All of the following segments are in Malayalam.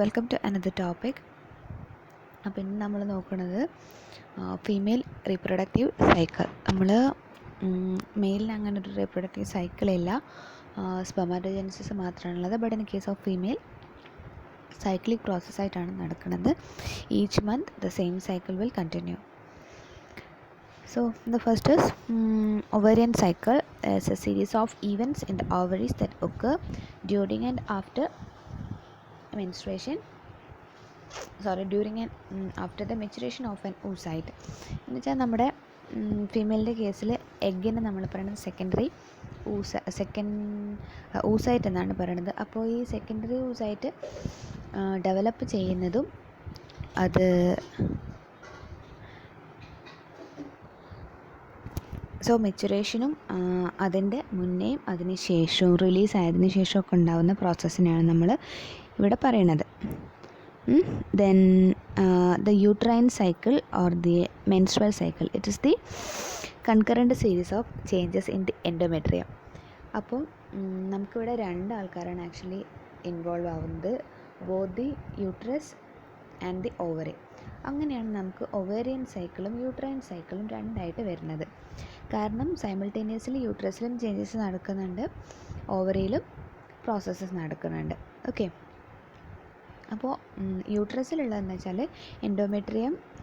Welcome to another topic. അപ്പോൾ ഇന്ന് നമ്മൾ നോക്കുന്നത് ഫീമെയിൽ റീപ്രൊഡക്റ്റീവ് സൈക്കിൾ. നമ്മൾ മെയിലിന് അങ്ങനെ ഒരു റീപ്രൊഡക്റ്റീവ് സൈക്കിളില്ല, സ്പെർമാറ്റോജെനിസിസ് മാത്രമാണുള്ളത്. But in case of female cyclic പ്രോസസ്സായിട്ടാണ് നടക്കുന്നത്. Each month the same cycle will continue. So the first is ovarian cycle is a series of events in the ovaries that occur during and after menstruation. during and after the maturation of an oocyte. എന്ന് വെച്ചാൽ നമ്മുടെ ഫീമെയിലിൻ്റെ കേസിൽ എഗ്ഗിന് നമ്മൾ പറയുന്നത് സെക്കൻഡറി ഊസൈറ്റ് എന്നാണ് പറയുന്നത്. അപ്പോൾ ഈ സെക്കൻഡറി ഊസൈറ്റ് ഡെവലപ്പ് ചെയ്യുന്നതും അത് മെച്ചുറേഷനും അതിൻ്റെ മുന്നേയും അതിന് ശേഷവും റിലീസ് ആയതിനു ശേഷമൊക്കെ ഉണ്ടാകുന്ന പ്രോസസ്സിനെയാണ് നമ്മൾ ഇവിടെ പറയുന്നത്. Then the uterine cycle or the menstrual cycle, it is the concurrent series of changes in the endometrium. അപ്പോൾ നമുക്കിവിടെ രണ്ട് ആൾക്കാരാണ് ആക്ച്വലി ഇൻവോൾവ് ആവുന്നത്, both the uterus and the ovary. അങ്ങനെയാണ് നമുക്ക് ഒവേറിയൻ സൈക്കിളും യൂട്രൈൻ സൈക്കിളും രണ്ടായിട്ട് വരുന്നത്. കാരണം സൈമിൾട്ടേനിയസ്ലി യൂട്രസിലും ചേഞ്ചസ് നടക്കുന്നുണ്ട്, ഓവറിയിലും പ്രോസസ്സസ് നടക്കുന്നുണ്ട്. ഓക്കെ, അപ്പോൾ യൂട്രസിലുള്ളതെന്ന് വെച്ചാൽ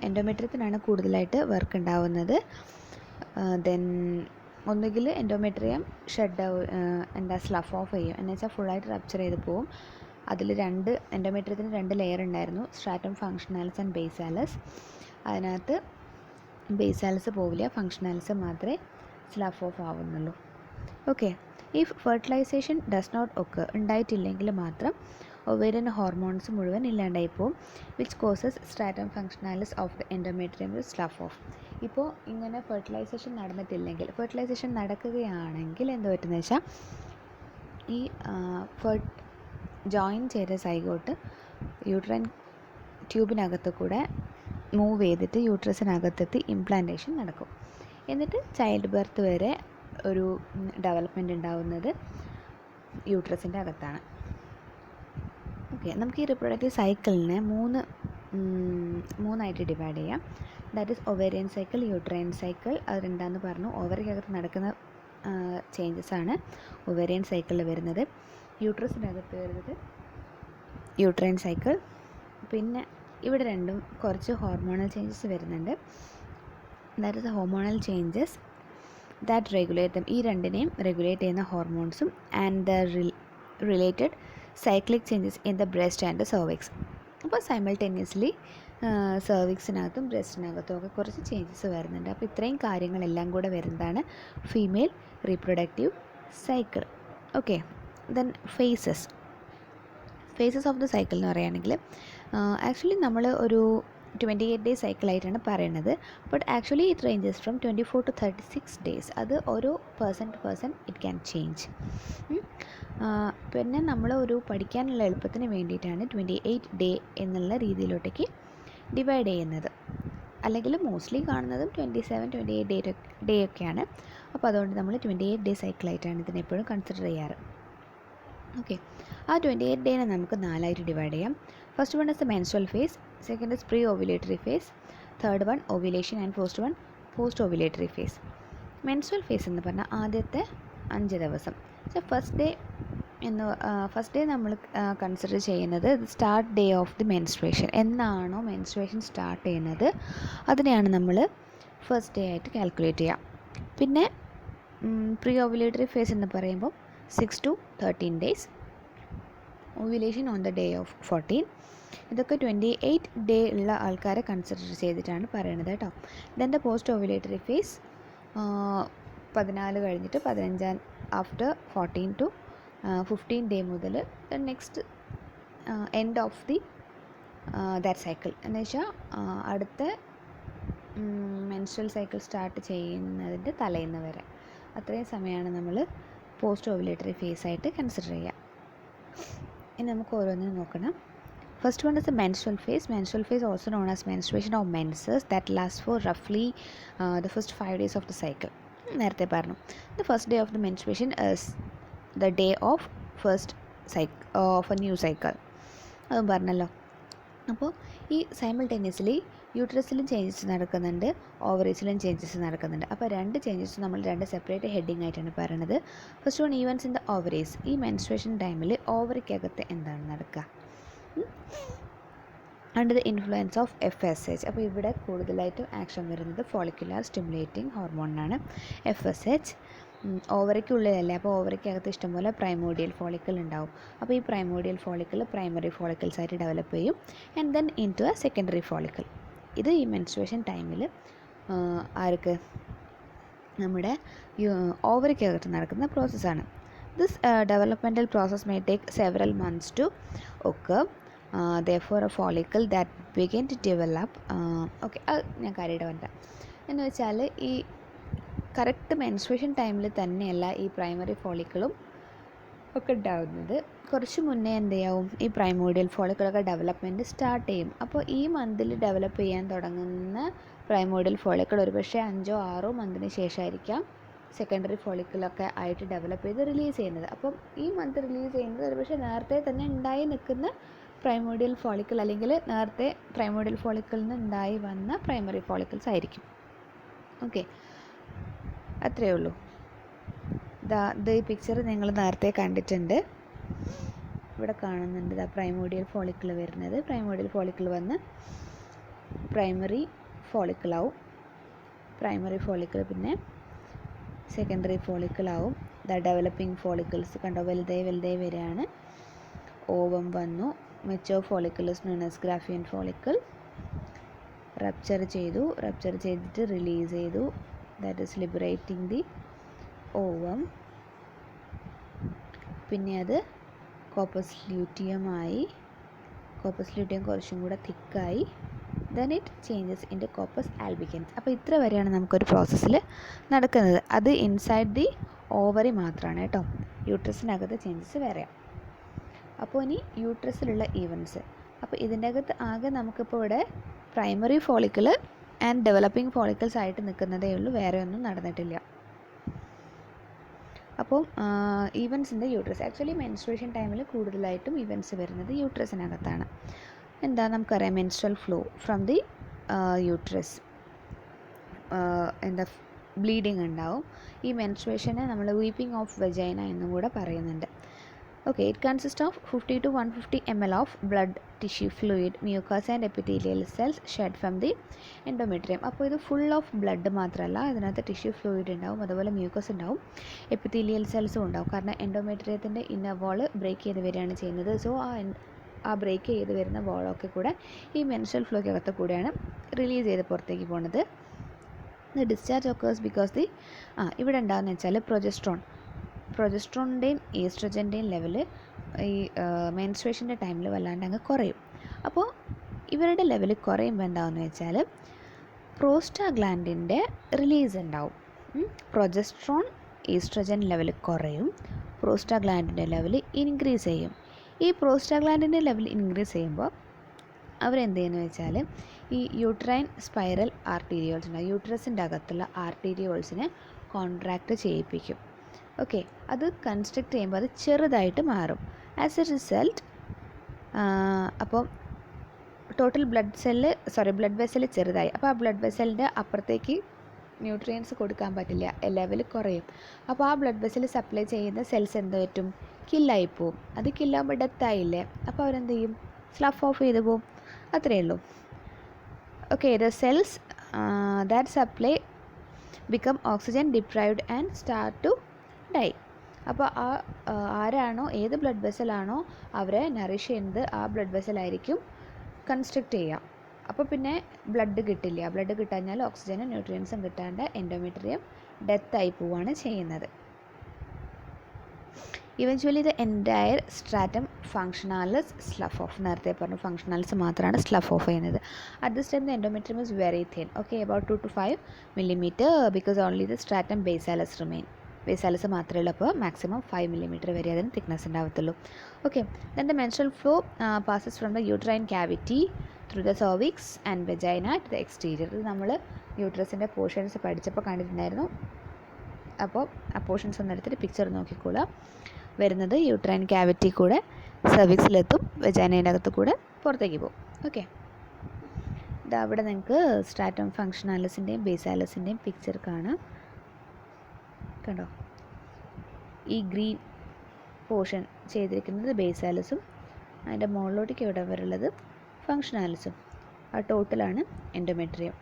എൻഡോമെട്രിയത്തിനാണ് കൂടുതലായിട്ട് വർക്ക് ഉണ്ടാവുന്നത്. ദെൻ ഒന്നുകിൽ എൻഡോമെട്രിയം സ്ലഫ് ഓഫ് ചെയ്യും, എന്ന് വെച്ചാൽ ഫുള്ളായിട്ട് റപ്ചർ ചെയ്ത് പോവും. അതിൽ എൻഡോമെട്രിയത്തിന് രണ്ട് ലെയർ ഉണ്ടായിരുന്നു, സ്ട്രാറ്റം ഫങ്ഷണാലിസ് ആൻഡ് ബേസാലിസ്. അതിനകത്ത് ബേസാലിസ് പോവില്ല, ഫങ്ഷണാലിസ് മാത്രമേ സ്ലഫ് ഓഫ് ആവുന്നുള്ളൂ. Okay, if fertilization does not occur, ഉണ്ടായിട്ടില്ലെങ്കിൽ മാത്രം ഒവേറിയൻ ഹോർമോൺസ് മുഴുവൻ ഇല്ലാണ്ടായി പോവും, which causes stratum functionalis of the endometrium will slough off. ഇപ്പോൾ ഇങ്ങനെ ഫെർട്ടിലൈസേഷൻ നടന്നിട്ടില്ലെങ്കിൽ, ഫെർട്ടിലൈസേഷൻ നടക്കുകയാണെങ്കിൽ എന്ത് പറ്റുന്നത് വെച്ചാൽ ഈ ജോയിൻ ചെയ്ത സൈഗോട്ട് യൂട്രൈൻ ട്യൂബിനകത്ത് കൂടെ മൂവ് ചെയ്തിട്ട് യൂട്രസിനകത്തെത്തി ഇംപ്ലാന്റേഷൻ നടക്കും. എന്നിട്ട് ചൈൽഡ് ബർത്ത് വരെ ഒരു ഡെവലപ്മെൻറ്റ് ഉണ്ടാവുന്നത് യൂട്രസിൻ്റെ അകത്താണ്. ഓക്കെ, നമുക്ക് ഈ റിപ്രൊഡക്റ്റീവ് സൈക്കിളിനെ മൂന്നായിട്ട് ഡിവൈഡ് ചെയ്യാം. That is ovarian cycle, uterine cycle. അത് രണ്ടാന്ന് പറഞ്ഞു. ഓവറിക്കകത്ത് നടക്കുന്ന ചേഞ്ചസ് ആണ് ഒവേറിയൻ സൈക്കിളിൽ വരുന്നത്. യൂട്രസിനകത്ത് വരുന്നത് യൂട്രൈൻ സൈക്കിൾ. പിന്നെ ഇവിടെ രണ്ടും കുറച്ച് ഹോർമോണൽ ചേഞ്ചസ് വരുന്നുണ്ട്. That is hormonal changes that regulate them. ഈ രണ്ടിനെയും റെഗുലേറ്റ് ചെയ്യുന്ന ഹോർമോൺസും and the related cyclic changes in the breast and the cervix. അപ്പോൾ സൈമൾട്ടേനിയസ്ലി സെർവിക്സിനകത്തും ബ്രസ്റ്റിനകത്തും ഒക്കെ കുറച്ച് ചേഞ്ചസ് വരുന്നുണ്ട്. അപ്പോൾ ഇത്രയും കാര്യങ്ങളെല്ലാം കൂടെ വരുന്നതാണ് female reproductive cycle. Okay, then phases of the cycle എന്ന് പറയുകയാണെങ്കിൽ ആക്ച്വലി നമ്മൾ ഒരു 28 ഡേയ്സ് സൈക്കിളായിട്ടാണ് പറയുന്നത്. But actually it ranges from 24 to 36 days. അത് ഓരോ person to person it can change. പിന്നെ നമ്മൾ ഒരു പഠിക്കാനുള്ള എളുപ്പത്തിന് വേണ്ടിയിട്ടാണ് 28 ഡേ എന്നുള്ള രീതിയിലോട്ടേക്ക് ഡിവൈഡ് ചെയ്യുന്നത്. അല്ലെങ്കിൽ മോസ്റ്റ്ലി കാണുന്നതും 27-28 ഡേ ഒക്കെയാണ്. അപ്പോൾ അതുകൊണ്ട് നമ്മൾ 28 ഡേ സൈക്കിളായിട്ടാണ് ഇതിനെപ്പോഴും കൺസിഡർ ചെയ്യാറ്. ഓക്കെ, ആ 28 ഡേനെ നമുക്ക് 4ആയിട്ട് ഡിവൈഡ് ചെയ്യാം. First one is the menstrual phase, second is pre ovulatory phase, third one ovulation and fourth one post ovulatory phase. Menstrual phase എന്ന് പറഞ്ഞാൽ ആദ്യത്തെ 5 ദിവസം. ഫസ്റ്റ് ഡേ നമ്മൾ കൺസിഡർ ചെയ്യുന്നത് start day of the menstruation. എന്നാണോ മെൻസ്ട്രേഷൻ സ്റ്റാർട്ട് ചെയ്യുന്നത് അതിനെയാണ് നമ്മൾ ഫസ്റ്റ് ഡേ ആയിട്ട് കാൽക്കുലേറ്റ് ചെയ്യുക. പിന്നെ പ്രീ ഓവുലേറ്ററി ഫേസ് എന്ന് പറയുമ്പോൾ 6 to 13 days, ovulation on the day of 14. ഇതൊക്കെ 28 ഡേ ഉള്ള ആൾക്കാരെ കൺസിഡർ ചെയ്തിട്ടാണ് പറയണത് കേട്ടോ. Then the post ovulatory phase 14 കഴിഞ്ഞിട്ട് 15 ആഫ്റ്റർ 14 to 15 ഡേ മുതൽ next end of the that cycle. എന്ന് വെച്ചാൽ അടുത്ത മെൻസ്ട്രൽ സൈക്കിൾ സ്റ്റാർട്ട് ചെയ്യുന്നതിൻ്റെ തലേന്ന് വരെ അത്രയും സമയമാണ് നമ്മൾ പോസ്റ്റ് ഓവുലേറ്ററി ഫേസ് ആയിട്ട് കൺസിഡർ ചെയ്യുക. ഇനി നമുക്ക് ഓരോന്നിനും നോക്കണം. First one is the menstrual phase. Menstrual phase also known as menstruation of menses that last for റഫ്ലി the first 5 days of the cycle. നേരത്തെ പറഞ്ഞു, the first day of the menstruation is the day of first of a new cycle. അതും പറഞ്ഞല്ലോ. അപ്പോൾ ഈ സൈമിൾട്ടേനിയസ്ലി യൂട്രസിലും ചേഞ്ചസ് നടക്കുന്നുണ്ട്, ഓവറീസിലും ചേഞ്ചസ് നടക്കുന്നുണ്ട്. അപ്പോൾ രണ്ട് ചേഞ്ചസ് നമ്മൾ രണ്ട് സെപ്പറേറ്റ് ഹെഡിങ് ആയിട്ടാണ് പറയുന്നത്. First one events in the ovaries. ഈ മെൻസ്ട്രേഷൻ ടൈമിൽ ഓവറിക്കകത്ത് എന്താണ് നടക്കുക? Under the influence of FSH. അപ്പോൾ ഇവിടെ കൂടുതലായിട്ടും ആക്ഷൻ വരുന്നത് ഫോളിക്കുലാർ സ്റ്റിമുലേറ്റിംഗ് ഹോർമോണിനാണ്. FSH ഓവറിക്കുള്ളിലല്ലേ, അപ്പോൾ ഓവറിക്കകത്ത് ഇഷ്ടംപോലെ പ്രൈമോഡിയൽ ഫോളിക്കിൾ ഉണ്ടാവും. അപ്പോൾ ഈ പ്രൈമോഡിയൽ ഫോളിക്കിൾ പ്രൈമറി ഫോളിക്കിൾസ് ആയിട്ട് ഡെവലപ്പ് ചെയ്യും and then into a secondary follicle. ഇത് ഈ മെൻസ്ട്രേഷൻ ടൈമിൽ ആർക്ക് നമ്മുടെ ഓവറിക്കകത്ത് നടക്കുന്ന പ്രോസസ്സാണ്. This developmental process may take several months to occur. therefore a follicle that begin to develop okay, അത് ഞാൻ കാര്യമായിട്ട് പറഞ്ഞാൽ എന്ന് വെച്ചാൽ ഈ കറക്റ്റ് മെൻസ്ട്രേഷൻ ടൈമിൽ തന്നെയല്ല ഈ പ്രൈമറി ഫോളിക്കിളും ഒക്കെ ഉണ്ടാകുന്നത്. കുറച്ച് മുന്നേ എന്ത് ചെയ്യാവും, ഈ പ്രൈമോഡിയൽ ഫോളിക്കിളൊക്കെ ഡെവലപ്മെൻറ്റ് സ്റ്റാർട്ട് ചെയ്യും. അപ്പോൾ ഈ മന്തിൽ ഡെവലപ്പ് ചെയ്യാൻ തുടങ്ങുന്ന പ്രൈമോഡിയൽ ഫോളിക്കിൾ ഒരു പക്ഷേ 5-6 മന്തിന് ശേഷമായിരിക്കാം സെക്കൻഡറി ഫോളിക്കിളൊക്കെ ആയിട്ട് ഡെവലപ്പ് ചെയ്ത് റിലീസ് ചെയ്യുന്നത്. അപ്പം ഈ മന്ത് റിലീസ് ചെയ്യുന്നത് ഒരു പക്ഷേ നേരത്തെ തന്നെ ഉണ്ടായി നിൽക്കുന്ന പ്രൈമോഡിയൽ ഫോളിക്കിൾ അല്ലെങ്കിൽ നേരത്തെ പ്രൈമോഡിയൽ ഫോളിക്കിളിൽ നിന്ന് ഉണ്ടായി വന്ന പ്രൈമറി ഫോളിക്കിൾസ് ആയിരിക്കും. ഓക്കെ, അത്രയേ ഉള്ളൂ. ഈ പിക്ചർ നിങ്ങൾ നേരത്തെ കണ്ടിട്ടുണ്ട്. ഇവിടെ കാണുന്നുണ്ട് പ്രൈമോഡിയൽ ഫോളിക്കിൾ വരുന്നത്. പ്രൈമോഡിയൽ ഫോളിക്കിൾ വന്ന് പ്രൈമറി ഫോളിക്കിളാവും. പ്രൈമറി ഫോളിക്കിൾ പിന്നെ സെക്കൻഡറി ഫോളിക്കിളാവും. ഡെവലപ്പിംഗ് ഫോളിക്കിൾസ് കണ്ടോ, വലുതായി വരികയാണ്. ഓവം വന്നു. Mature follicle is known as Graafian follicle. Rupture ചെയ്തിട്ട് റിലീസ് ചെയ്തു. That is liberating the ovum. പിന്നെ അത് കോപ്പസ് ല്യൂട്ടിയമായി. കോപ്പസ് ല്യൂട്ടിയം കുറച്ചും കൂടെ തിക്കായി. Then it changes in to corpus albicans. അപ്പോൾ ഇത്ര വരെയാണ് നമുക്കൊരു പ്രോസസ്സിൽ നടക്കുന്നത്. അത് ഇൻസൈഡ് ദി ഓവറി മാത്രമാണ് കേട്ടോ. യൂട്രസിനകത്ത് ചേഞ്ചസ് വേറെയാണ്. അപ്പോൾ ഇനി യൂട്രസിലുള്ള ഈവൻസ്. അപ്പോൾ ഇതിൻ്റെ അകത്ത് ആകെ നമുക്കിപ്പോൾ ഇവിടെ primary follicle and developing follicles ആയിട്ട് നിൽക്കുന്നതേ ഉള്ളൂ, വേറെ ഒന്നും നടന്നിട്ടില്ല. അപ്പം ഈവൻസിൻ്റെ യൂട്രസ്, ആക്ച്വലി മെൻസ്ട്രേഷൻ ടൈമിൽ കൂടുതലായിട്ടും ഈവൻസ് വരുന്നത് യൂട്രസിനകത്താണ്. എന്താ നമുക്കറിയാം, menstrual flow from the uterus. എന്താ ബ്ലീഡിങ് ഉണ്ടാവും. ഈ മെൻസ്ട്രേഷനെ നമ്മൾ വീപ്പിംഗ് ഓഫ് വെജൈന എന്നും കൂടെ പറയുന്നുണ്ട്. Okay, it consists of 50 to 150 ml of blood, tissue fluid, mucus and epithelial cells shed from the endometrium. അപ്പോൾ ഇത് ഫുൾ ഓഫ് ബ്ലഡ് മാത്രമല്ല, ഇതിനകത്ത് ടിഷ്യൂ ഫ്ലൂയിഡ് ഉണ്ടാവും, അതുപോലെ മ്യൂക്കസ് ഉണ്ടാവും, എപ്പിത്തീലിയൽ സെൽസും ഉണ്ടാവും. കാരണം എൻഡോമെട്രിയത്തിൻ്റെ ഇന്നർ വാൾ ബ്രേക്ക് ചെയ്ത് വരികയാണ് ചെയ്യുന്നത്. സോ ആ ബ്രേക്ക് ചെയ്ത് വരുന്ന വാളൊക്കെ കൂടെ ഈ മെൻസ്ട്രൽ ഫ്ലോയ്ക്കകത്ത് കൂടെയാണ് റിലീസ് ചെയ്ത് പുറത്തേക്ക് പോകുന്നത്. ഡിസ്ചാർജ് ഒക്കേഴ്സ് ബിക്കോസ് ഇവിടെ ഉണ്ടാകുന്ന വെച്ചാൽ പ്രൊജസ്ട്രോണിൻ്റെയും ഈസ്ട്രജൻ്റെയും ലെവൽ ഈ മെൻസ്ട്രേഷൻ്റെ ടൈമിൽ വല്ലാണ്ട് അങ്ങ് കുറയും. അപ്പോൾ ഇവരുടെ ലെവൽ കുറയുമ്പോൾ എന്താണെന്ന് വെച്ചാൽ പ്രോസ്റ്റാഗ്ലാൻഡിൻ്റെ റിലീസ് ഉണ്ടാവും. പ്രൊജസ്ട്രോൺ ഈസ്ട്രജൻ ലെവൽ കുറയും, പ്രോസ്റ്റാഗ്ലാൻഡിൻ്റെ ലെവൽ ഇൻക്രീസ് ചെയ്യും. ഈ പ്രോസ്റ്റാഗ്ലാൻഡിൻ്റെ ലെവൽ ഇൻക്രീസ് ചെയ്യുമ്പോൾ അവരെന്ത് ചെയ്യുന്നത് വെച്ചാൽ ഈ യൂട്രൈൻ സ്പൈറൽ ആർട്ടീരിയോൾസ് ഉണ്ടാവും. യൂട്രസിൻ്റെ അകത്തുള്ള ആർട്ടീരിയോൾസിനെ കോൺട്രാക്റ്റ് ചെയ്യിപ്പിക്കും. ഓക്കെ, അത് കൺസ്ട്രക്റ്റ് ചെയ്യുമ്പോൾ അത് ചെറുതായിട്ട് മാറും. ആസ് എ റിസൾട്ട് അപ്പോൾ ടോട്ടൽ ബ്ലഡ് വെസൽ ചെറുതായി. അപ്പോൾ ആ ബ്ലഡ് വെസലിൻ്റെ അപ്പുറത്തേക്ക് ന്യൂട്രിയൻസ് കൊടുക്കാൻ പറ്റില്ല, ലെവൽ കുറയും. അപ്പോൾ ആ ബ്ലഡ് വെസൽ സപ്ലൈ ചെയ്യുന്ന സെൽസ് എന്ത് പറ്റും, കില്ലായി പോവും. അത് കില്ലാകുമ്പോൾ ഡെത്തായില്ലേ, അപ്പോൾ അവരെന്ത് ചെയ്യും, സ്ലഫ് ഓഫ് ചെയ്ത് പോവും. അത്രയേ ഉള്ളൂ. Okay, the cells that supply become oxygen deprived and start to die. അപ്പോൾ ആരാണോ ഏത് ബ്ലഡ് വെസലാണോ അവരെ നറിഷ് ചെയ്യുന്നത് ആ ബ്ലഡ് വെസലായിരിക്കും കൺസ്ട്രക്റ്റ് ചെയ്യുക. അപ്പോൾ പിന്നെ ബ്ലഡ് കിട്ടില്ല. ബ്ലഡ് കിട്ടാഞ്ഞാൽ ഓക്സിജനും ന്യൂട്രിയൻസും കിട്ടാണ്ട് എൻഡോമെട്രിയം ഡെത്തായി പോവുകയാണ് ചെയ്യുന്നത്. Eventually the entire stratum functionalis slough off. നേരത്തെ പറഞ്ഞു ഫങ്ഷണാലിസ് മാത്രമാണ് സ്ലഫ് ഓഫ് ചെയ്യുന്നത്. At this time the endometrium is very thin. Okay, about 2 to 5 millimeter because only the stratum basalis remain. Basalis മാത്രമേ ഉള്ളൂ. അപ്പോൾ മാക്സിമം 5 millimeter വരെ അതിന് തിക്നെസ് ഉണ്ടാവത്തുള്ളൂ. Okay, then the menstrual flow passes from the uterine cavity through the cervix and vagina to the exterior. ഇത് നമ്മൾ യൂട്രസിൻ്റെ പോർഷൻസ് പഠിച്ചപ്പോൾ കണ്ടിട്ടുണ്ടായിരുന്നു. അപ്പോൾ ആ പോർഷൻസ് ഒന്ന് എടുത്തിട്ട് പിക്ചർ നോക്കിക്കോളാം. വരുന്നത് യൂട്രൈൻ ക്യാവിറ്റി കൂടെ സെർവിക്സിലെത്തും, വെജൈനേൻ്റെ അകത്ത് കൂടെ പുറത്തേക്ക് പോകും. ഓക്കെ, അവിടെ നിങ്ങൾക്ക് സ്ട്രാറ്റം ഫങ്ഷനാലിസിൻ്റെയും ബേസാലിസിൻ്റെയും പിക്ചർ കാണാം. കണ്ടോ, ഈ ഗ്രീൻ പോർഷൻ ചെയ്തിരിക്കുന്നത് ബേസാലിസും അതിൻ്റെ മുകളിലോട്ടേക്ക് ഇവിടെ വരുള്ളത് ഫങ്ഷനാലിസും. ആ ടോട്ടലാണ് എൻഡോമെട്രിയം.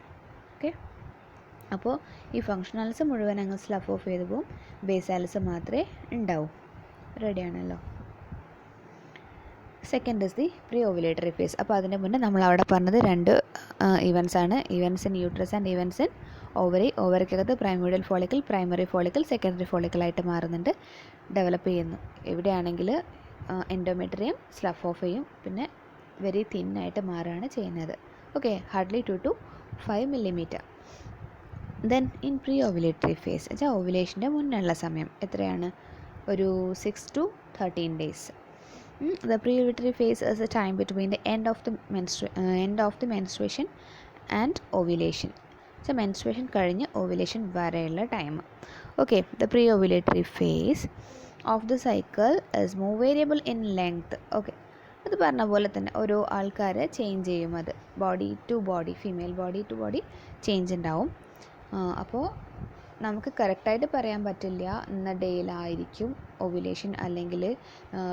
ഓക്കെ, അപ്പോൾ ഈ ഫങ്ഷനാലിസ് മുഴുവൻ അങ്ങ് സ്ലഫ് ഓഫ് ചെയ്ത് പോകും, ബേസാലിസ് മാത്രമേ ഉണ്ടാവും. റെഡിയാണല്ലോ. Second is the pre ovulatory phase. അപ്പോൾ അതിൻ്റെ മുന്നേ നമ്മളവിടെ പറഞ്ഞത് 2 ഇവൻസ് ആണ്, events in uterus and events in ovary. ഓവറിക്കകത്ത് primordial follicle, primary follicle, secondary ഫോളിക്കിളായിട്ട് മാറുന്നുണ്ട്, ഡെവലപ്പ് ചെയ്യുന്നു. എവിടെയാണെങ്കിൽ എൻഡോമെട്രിയം സ്ലഫ് ഓഫ് ചെയ്യും, പിന്നെ വെരി തിന്നായിട്ട് മാറുകയാണ് ചെയ്യുന്നത്. Okay, hardly 2 to 5 millimeter. Then in pre ovulatory phase വെച്ചാൽ ഓവുലേഷൻ്റെ മുന്നുള്ള സമയം എത്രയാണ്? ഒരു 6 to 13 days. The pre-ovulatory phase is the time between the end of the menstruation and ovulation. So menstruation കഴിഞ്ഞ് ovulation വരെയുള്ള time. Okay, the pre-ovulatory phase of the cycle is more variable in length. Okay, അത് പറഞ്ഞ പോലെ തന്നെ ഓരോ ആൾക്കാർ ചേഞ്ച് ചെയ്യും, അത് body to body, female body to body change ഉണ്ടാവും. അപ്പോൾ നമുക്ക് കറക്റ്റായിട്ട് പറയാൻ പറ്റില്ല ഇന്ന ഡേയിലായിരിക്കും ഓവുലേഷൻ, അല്ലെങ്കിൽ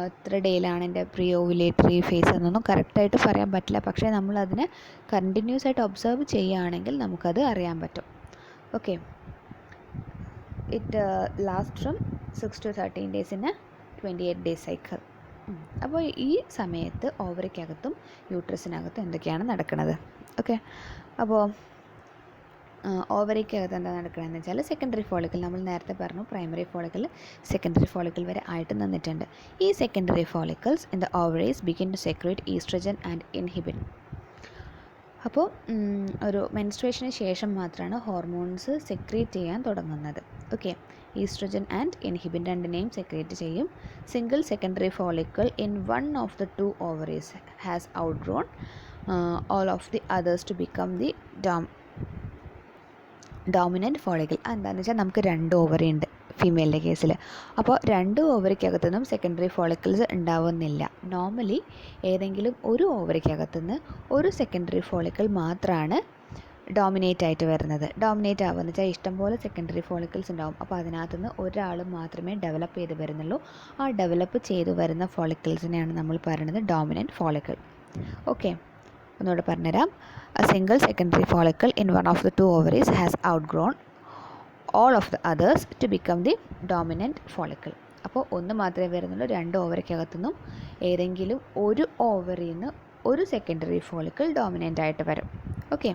ഇത്ര ഡേയിലാണ് എൻ്റെ പ്രീ ഓവുലേറ്ററി ഫേസ് എന്നൊന്നും കറക്റ്റായിട്ട് പറയാൻ പറ്റില്ല. പക്ഷേ നമ്മളതിനെ കണ്ടിന്യൂസ് ആയിട്ട് ഒബ്സർവ് ചെയ്യുകയാണെങ്കിൽ നമുക്കത് അറിയാൻ പറ്റും. Okay, it last from 6 to 13 days in A 28 days cycle. അപ്പോൾ ഈ സമയത്ത് ഓവറിക്കകത്തും യൂട്രസിനകത്തും എന്തൊക്കെയാണ് നടക്കുന്നത്? ഓക്കെ, അപ്പോൾ ഓവറിക്കകത്ത് എന്താ നടക്കണമെന്ന് വെച്ചാൽ സെക്കൻഡറി ഫോളിക്കിൾ, നമ്മൾ നേരത്തെ പറഞ്ഞു പ്രൈമറി ഫോളിക്കിൾ സെക്കൻഡറി ഫോളിക്കിൾ വരെ ആയിട്ട് നിന്നിട്ടുണ്ട്. ഈ secondary follicles in the ovaries begin to secrete oestrogen and inhibin. അപ്പോൾ ഒരു മെൻസ്ട്രേഷന് ശേഷം മാത്രമാണ് ഹോർമോൺസ് സെക്രീറ്റ് ചെയ്യാൻ തുടങ്ങുന്നത്. ഓക്കെ, ഈസ്ട്രജൻ ആൻഡ് ഇൻഹിബിൻ രണ്ടിനെയും സെക്രീറ്റ് ചെയ്യും. Single secondary follicle in one of the 2 ovaries has outgrown all of the others to become the dominant follicle. എന്താണെന്ന് വെച്ചാൽ നമുക്ക് 2 ഓവറി ഉണ്ട് ഫീമെയിലിൻ്റെ കേസിൽ. അപ്പോൾ 2 ഓവറിക്കകത്തുനിന്നും സെക്കൻഡറി ഫോളിക്കിൾസ് ഉണ്ടാവുന്നില്ല. നോർമലി ഏതെങ്കിലും ഒരു ഓവറിക്കകത്തുനിന്ന് ഒരു സെക്കൻഡറി ഫോളിക്കിൾ മാത്രമാണ് ഡോമിനേറ്റ് ആയിട്ട് വരുന്നത്. ഡോമിനേറ്റ് ആവുമെന്ന് വെച്ചാൽ ഇഷ്ടംപോലെ സെക്കൻഡറി ഫോളിക്കിൾസ് ഉണ്ടാവും. അപ്പോൾ അതിനകത്തുനിന്ന് ഒരാൾ മാത്രമേ ഡെവലപ്പ് ചെയ്ത് വരുന്നുള്ളൂ. ആ ഡെവലപ്പ് ചെയ്ത് വരുന്ന ഫോളിക്കിൾസിനെയാണ് നമ്മൾ പറയുന്നത് ഡോമിനൻറ്റ് ഫോളിക്കിൾ. ഓക്കെ, ഒന്നുകൂടെ പറഞ്ഞുതരാം. A single secondary follicle in one of the 2 ovaries has outgrown all of the others to become the dominant follicle. അപ്പോൾ ഒന്ന് മാത്രമേ വരുന്നുള്ളൂ. 2 ഓവറിക്കകത്തുനിന്നും ഏതെങ്കിലും ഒരു ഓവറിൽ നിന്ന് ഒരു സെക്കൻഡറി ഫോളിക്കിൾ ഡോമിനൻ്റ് ആയിട്ട് വരും. Okay,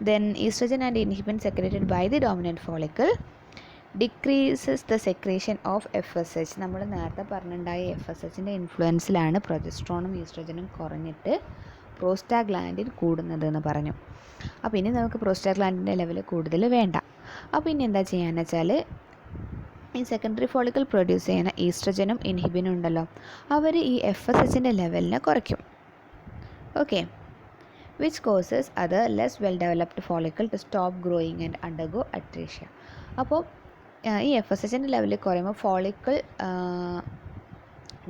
then oestrogen and inhibin secreted by the dominant follicle decreases the secretion of FSH. നമ്മൾ നേരത്തെ പറഞ്ഞിട്ടുണ്ടായ FSHൻ്റെ ഇൻഫ്ലുവൻസിലാണ് പ്രൊജസ്ട്രോണും ഈസ്ട്രജനും കുറഞ്ഞിട്ട് പ്രോസ്റ്റാഗ്ലാൻഡിൻ കൂടുന്നതെന്ന് പറഞ്ഞു. അപ്പോൾ ഇനി നമുക്ക് പ്രോസ്റ്റാഗ്ലാൻഡിൻ്റെ ലെവൽ കൂടുതൽ വേണ്ട. അപ്പോൾ ഇനി എന്താ ചെയ്യാന്ന് വെച്ചാൽ ഈ സെക്കൻഡറി ഫോളിക്കിൾ പ്രൊഡ്യൂസ് ചെയ്യുന്ന ഈസ്ട്രജനും ഇൻഹിബിനും ഉണ്ടല്ലോ, അവർ ഈ FSHൻ്റെ ലെവലിനെ കുറയ്ക്കും. Okay, which causes other less well developed follicle to stop growing and undergo atresia. അപ്പോൾ ഈ FSHൻ്റെ ലെവലിൽ കുറയുമ്പോൾ ഫോളിക്കിൾ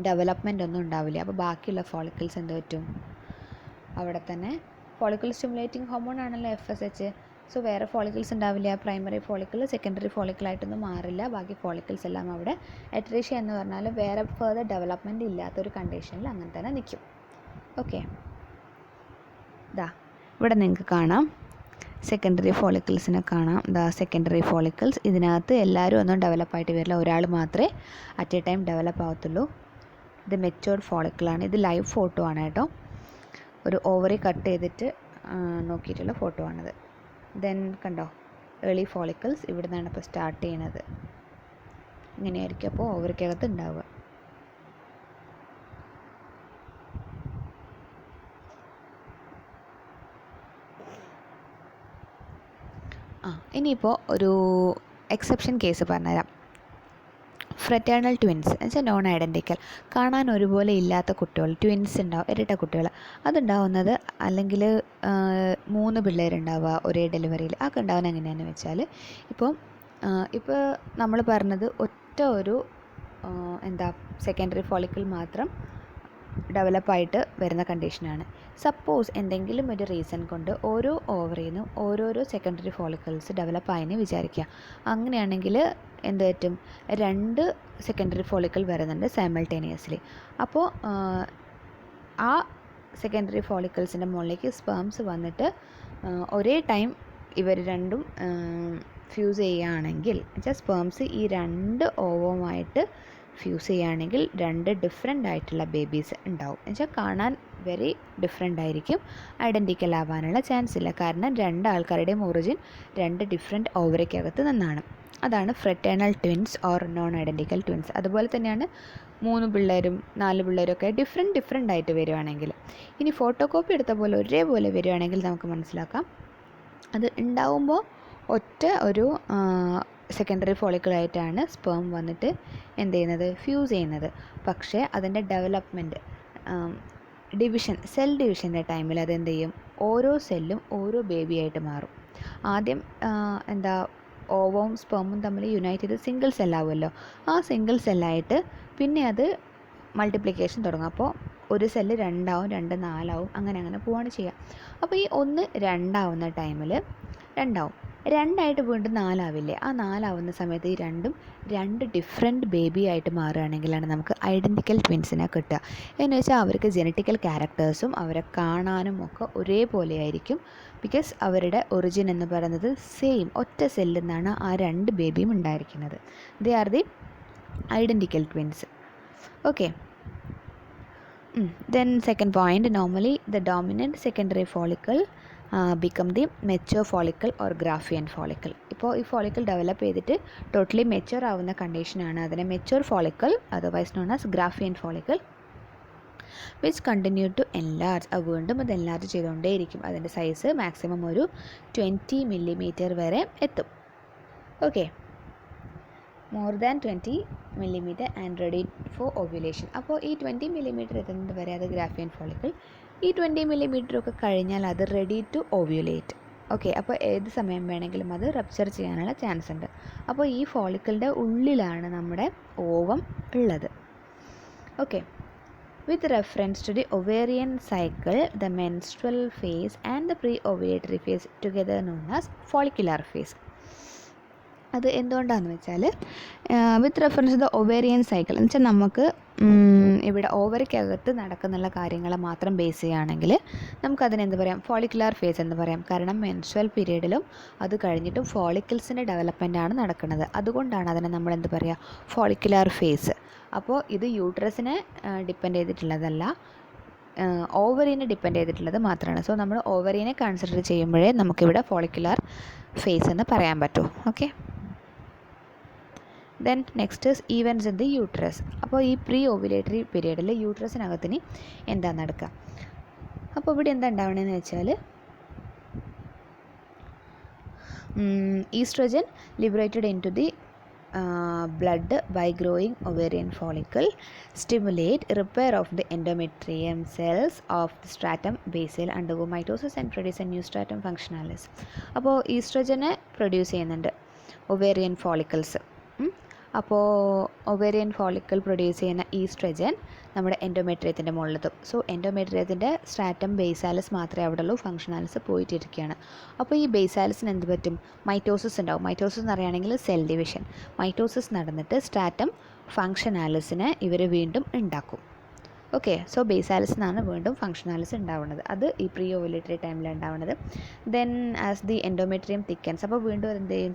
ഡെവലപ്മെൻ്റ് ഒന്നും ഉണ്ടാവില്ല. അപ്പോൾ ബാക്കിയുള്ള ഫോളിക്കിൾസ് എന്ത് പറ്റും? അവിടെ തന്നെ ഫോളിക്കിൾ സ്റ്റിമുലേറ്റിംഗ് ഹോർമോൺ ആണല്ലോ FSH. സോ വേറെ ഫോളിക്കിൾസ് ഉണ്ടാവില്ല. പ്രൈമറി ഫോളിക്കിൾ സെക്കൻഡറി ഫോളിക്കിളായിട്ടൊന്നും മാറില്ല. ബാക്കി ഫോളിക്കിൾസ് എല്ലാം അവിടെ അട്രീഷ്യ എന്ന് പറഞ്ഞാൽ വേറെ ഫർദർ ഡെവലപ്മെൻറ്റ് ഇല്ലാത്തൊരു കണ്ടീഷനിൽ അങ്ങനെ തന്നെ നിൽക്കും. ഓക്കെ, ഇവിടെ നിങ്ങൾക്ക് കാണാം സെക്കൻഡറി ഫോളിക്കിൾസിനെ കാണാം. സെക്കൻഡറി ഫോളിക്കിൾസ് ഇതിനകത്ത് എല്ലാവരും ഒന്നും ഡെവലപ്പായിട്ട് വരില്ല, ഒരാൾ മാത്രമേ അറ്റ് എ ടൈം ഡെവലപ്പ് ആവത്തുള്ളൂ. ഇത് മെച്യൂർഡ് ഫോളിക്കിളാണ്. ഇത് ലൈവ് ഫോട്ടോ ആണ് കേട്ടോ, ഒരു ഓവറി കട്ട് ചെയ്തിട്ട് നോക്കിയിട്ടുള്ള ഫോട്ടോ ആണിത്. ദെൻ കണ്ടോ, ഏർലി ഫോളിക്കിൾസ് ഇവിടെ നിന്നാണ് ഇപ്പോൾ സ്റ്റാർട്ട് ചെയ്യുന്നത്. ഇങ്ങനെയായിരിക്കും അപ്പോൾ ഓവറിക്കകത്ത് ഉണ്ടാവുക. ഇനിയിപ്പോൾ ഒരു എക്സെപ്ഷൻ കേസ് പറഞ്ഞുതരാം. ഫ്രറ്റേണൽ ട്വിൻസ് എന്ന് വെച്ചാൽ നോൺ ഐഡൻറ്റിക്കൽ, കാണാൻ ഒരുപോലെ ഇല്ലാത്ത കുട്ടികൾ, ട്വിൻസ് ഉണ്ടാവും, ഇരട്ട കുട്ടികൾ. അതുണ്ടാവുന്നത് അല്ലെങ്കിൽ 3 പിള്ളേരുണ്ടാവുക ഒരേ ഡെലിവറിയിൽ. അതൊക്കെ ഉണ്ടാവുന്നത് എങ്ങനെയാണെന്ന് വെച്ചാൽ ഇപ്പോൾ നമ്മൾ പറഞ്ഞത് ഒറ്റ ഒരു സെക്കൻഡറി ഫോളിക്കിൾ മാത്രം ഡെവലപ്പായിട്ട് വരുന്ന കണ്ടീഷനാണ്. സപ്പോസ് എന്തെങ്കിലും ഒരു റീസൺ കൊണ്ട് ഓരോ ഓവറിൽ നിന്നും ഓരോരോ സെക്കൻഡറി ഫോളിക്കിൾസ് ഡെവലപ്പായെന്ന് വിചാരിക്കുക. അങ്ങനെയാണെങ്കിൽ എന്ത് പറ്റും, 2 സെക്കൻഡറി ഫോളിക്കിൾ വരുന്നുണ്ട് സൈമൾട്ടേനിയസ്ലി. അപ്പോൾ ആ സെക്കൻഡറി ഫോളിക്കിൾസിൻ്റെ മുകളിലേക്ക് സ്പേംസ് വന്നിട്ട് ഒരേ ടൈം ഇവർ രണ്ടും ഫ്യൂസ് ചെയ്യുകയാണെങ്കിൽ, എന്നുവെച്ചാൽ സ്പേംസ് ഈ 2 ഓവവുമായിട്ട് ഫ്യൂസ് ചെയ്യുകയാണെങ്കിൽ 2 ഡിഫറെൻ്റ് ആയിട്ടുള്ള ബേബീസ് ഉണ്ടാവും. എന്നുവെച്ചാൽ കാണാൻ വെരി ഡിഫറെൻ്റ് ആയിരിക്കും, ഐഡൻറ്റിക്കൽ ആവാനുള്ള ചാൻസ് ഇല്ല. കാരണം 2 ആൾക്കാരുടെയും ഒറിജിൻ 2 ഡിഫറെൻറ്റ് ഓവറിക്കകത്ത് നിന്നാണ്. അതാണ് fraternal twins or non identical twins. അതുപോലെ തന്നെയാണ് 3 പിള്ളേരും 4 പിള്ളേരും ഒക്കെ ഡിഫറെൻ്റ് ആയിട്ട് വരുവാണെങ്കിൽ. ഇനി ഫോട്ടോകോപ്പി എടുത്ത പോലെ ഒരേപോലെ വരുവാണെങ്കിൽ നമുക്ക് മനസ്സിലാക്കാം അത് ഉണ്ടാവുമ്പോൾ ഒറ്റ ഒരു സെക്കൻഡറി ഫോളിക്കിളായിട്ടാണ് സ്പേം വന്നിട്ട് എന്ത് ചെയ്യുന്നത്, ഫ്യൂസ് ചെയ്യുന്നത്. പക്ഷേ അതിൻ്റെ ഡെവലപ്മെൻറ്റ്, സെൽ ഡിവിഷൻ്റെ ടൈമിൽ അതെന്ത് ചെയ്യും, ഓരോ സെല്ലും ഓരോ ബേബിയായിട്ട് മാറും. ആദ്യം ഓവവും സ്പേമും തമ്മിൽ യുണൈറ്റ് ചെയ്ത് സിംഗിൾ സെല്ലാവുമല്ലോ, ആ സിംഗിൾ സെല്ലായിട്ട് പിന്നെ അത് മൾട്ടിപ്ലിക്കേഷൻ തുടങ്ങും. അപ്പോൾ ഒരു സെല്ല് 2 ആവും, 2 4 ആവും, അങ്ങനെ പോവാണ് ചെയ്യുക. അപ്പോൾ ഈ 1 2 ആവുന്ന ടൈമിൽ 2 ആവും, 2 ആയിട്ട് വീണ്ടും 4 ആവില്ലേ, ആ 4 ആവുന്ന സമയത്ത് ഈ രണ്ടും 2 ഡിഫറെൻറ്റ് ബേബി ആയിട്ട് മാറുകയാണെങ്കിലാണ് നമുക്ക് ഐഡൻറ്റിക്കൽ ട്വിൻസിനെ കിട്ടുക. എന്ന് വെച്ചാൽ അവർക്ക് ജെനറ്റിക്കൽ ക്യാരക്ടേഴ്സും അവരെ കാണാനും ഒക്കെ ഒരേപോലെ ആയിരിക്കും. ബിക്കോസ് അവരുടെ ഒറിജിൻ എന്ന് പറയുന്നത് സെയിം, ഒറ്റ സെല്ലിൽ നിന്നാണ് ആ 2 ബേബിയും ഉണ്ടായിരിക്കുന്നത്. They are the identical twins. Okay. Then second point, normally the dominant secondary follicle become the mature follicle or Graafian follicle. ഇപ്പോൾ ഈ ഫോളിക്കിൾ ഡെവലപ്പ് ചെയ്തിട്ട് ടോട്ടലി മെച്യൂർ ആവുന്ന കണ്ടീഷനാണ് അതിനെ mature follicle, otherwise known as Graafian follicle, which continue to enlarge. അത് വീണ്ടും അത് എൻലാർജ് ചെയ്തുകൊണ്ടേയിരിക്കും. അതിൻ്റെ സൈസ് മാക്സിമം ഒരു 20 millimeter വരെ എത്തും. Okay, more than 20 millimeter and ready for ovulation. അപ്പോൾ ഈ 20 millimeter എത്തുന്നത് വരെ അത് ഗ്രാഫിയൻ ഫോളിക്കിൾ. ഈ 20 millimeter ഒക്കെ കഴിഞ്ഞാൽ അത് റെഡി ടു ഓവുലേറ്റ്. ഓക്കെ, അപ്പോൾ ഏത് സമയം വേണമെങ്കിലും അത് റപ്ചർ ചെയ്യാനുള്ള ചാൻസ് ഉണ്ട്. അപ്പോൾ ഈ ഫോളിക്കിളിൻ്റെ ഉള്ളിലാണ് നമ്മുടെ ഓവം ഉള്ളത്. Okay, with reference to the ovarian cycle, the menstrual phase and the pre ovulatory phase together known as follicular phase. അത് എന്തുകൊണ്ടാണെന്ന് വെച്ചാൽ with reference to the ovarian cycle എന്ന് വെച്ചാൽ നമുക്ക് ഇവിടെ ഓവറിക്കകത്ത് നടക്കുന്നുള്ള കാര്യങ്ങളെ മാത്രം ബേസ് ചെയ്യുകയാണെങ്കിൽ നമുക്കതിന് എന്ത് പറയാം, ഫോളിക്കുലാർ ഫേസ് എന്ന് പറയാം. കാരണം മെൻസ്ട്രൽ പീരീഡിലും അത് കഴിഞ്ഞിട്ടും ഫോളിക്കിൾസിൻ്റെ ഡെവലപ്മെൻറ്റാണ് നടക്കുന്നത്. അതുകൊണ്ടാണ് അതിനെ നമ്മൾ എന്ത് പറയുക, ഫോളിക്കുലാർ ഫേസ്. അപ്പോൾ ഇത് യൂട്രസിനെ ഡിപ്പെൻഡ് ചെയ്തിട്ടുള്ളതല്ല, ഓവറിനെ ഡിപ്പെൻഡ് ചെയ്തിട്ടുള്ളത് മാത്രമാണ്. സോ നമ്മൾ ഓവറിനെ കൺസിഡർ ചെയ്യുമ്പോഴേ നമുക്കിവിടെ ഫോളിക്കുലാർ ഫേസ് എന്ന് പറയാൻ പറ്റൂ. Okay, then next is events in the uterus. അപ്പോൾ ഈ പ്രീ ഓവുലേറ്ററി പീരീഡിൽ യൂട്രസിനകത്തിന് എന്താ നടക്കുക, അപ്പോൾ ഇവിടെ എന്താ ഉണ്ടാവണമെന്ന് വെച്ചാൽ oestrogen liberated into the blood by growing ovarian follicle stimulate repair of the endometrium cells of the stratum basal undergo mitosis and produce a new stratum functionalis. അപ്പോൾ ഈസ്ട്രോജനെ പ്രൊഡ്യൂസ് ചെയ്യുന്നുണ്ട് ഒവേറിയൻ ഫോളിക്കിൾസ്. അപ്പോൾ ഒവേറിയൻ ഫോളിക്കിൾ പ്രൊഡ്യൂസ് ചെയ്യുന്ന ഈസ്ട്രജൻ നമ്മുടെ എൻഡോമെട്രിയത്തിൻ്റെ മുകളിലെത്തും. സോ എൻഡോമെട്രിയത്തിൻ്റെ സ്ട്രാറ്റം ബേസാലിസ് മാത്രമേ അവിടെ ഉള്ളൂ, ഫങ്ഷനാലിസ് പോയിട്ടിരിക്കുകയാണ്. അപ്പോൾ ഈ ബേസാലിസിന് എന്ത് പറ്റും, മൈറ്റോസിസ് ഉണ്ടാവും. മൈറ്റോസിസ് എന്ന് പറയുകയാണെങ്കിൽ സെൽ ഡിവിഷൻ. മൈറ്റോസിസ് നടന്നിട്ട് സ്ട്രാറ്റം ഫങ്ഷനാലിസിനെ ഇവർ വീണ്ടും ഉണ്ടാക്കും. ഓക്കെ, സോ ബേസാലിസിനാണ് വീണ്ടും ഫങ്ഷനാലിസ് ഉണ്ടാവുന്നത്. അത് ഈ പ്രീ ഓവുലേറ്ററി ടൈമിലാണ് ഉണ്ടാവുന്നത്. Then as the endometrium thickens, അപ്പോൾ വീണ്ടും എന്ത് ചെയ്യും,